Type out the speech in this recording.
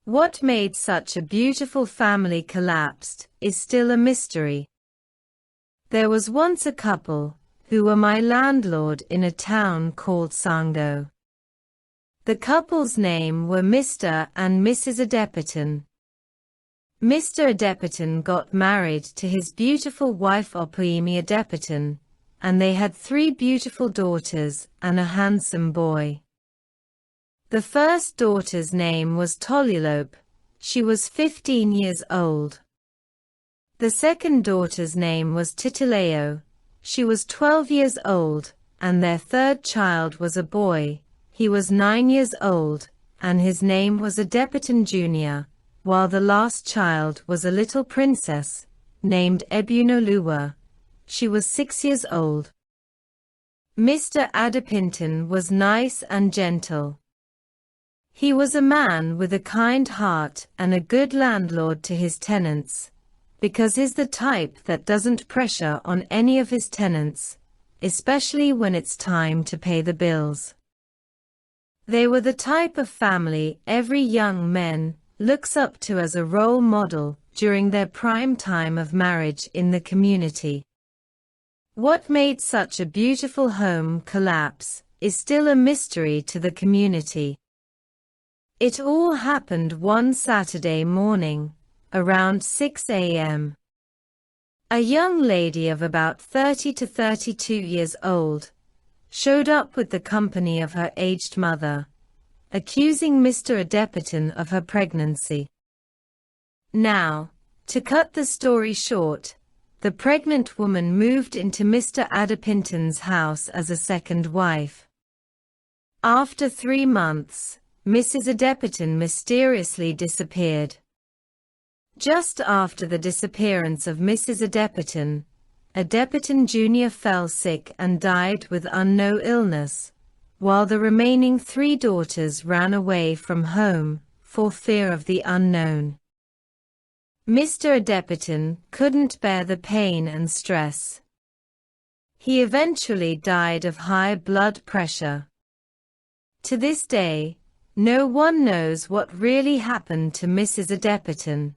What made such a beautiful family collapse is still a mystery. There was once a couple, who were my landlord in a town called Sango. The couple's name were Mr. and Mrs. Adepitan. Mr. Adepitan got married to his beautiful wife Opoimi Adepitan, and they had 3 beautiful daughters and a handsome boy. The first daughter's name was Tolulope. She was 15 years old. The second daughter's name was Titileo. She was 12 years old, and their third child was a boy. He was 9 years old, and his name was Adepitan Jr., while the last child was a little princess, named Ebunoluwa. She was 6 years old. Mr. Adepitan was nice and gentle. He was a man with a kind heart and a good landlord to his tenants, because he's the type that doesn't pressure on any of his tenants, especially when it's time to pay the bills. They were the type of family every young man looks up to as a role model during their prime time of marriage in the community. What made such a beautiful home collapse is still a mystery to the community. It all happened one Saturday morning, around 6 a.m. A young lady of about 30 to 32 years old showed up with the company of her aged mother, accusing Mr. Adepitan of her pregnancy. Now, to cut the story short, the pregnant woman moved into Mr. Adepitan's house as a second wife. After 3 months, Mrs. Adepitan mysteriously disappeared. Just after the disappearance of Mrs. Adepitan, Adepitan Jr. fell sick and died with unknown illness, while the remaining 3 daughters ran away from home for fear of the unknown. Mr. Adepitan couldn't bear the pain and stress. He eventually died of high blood pressure. To this day, no one knows what really happened to Mrs. Adepitan.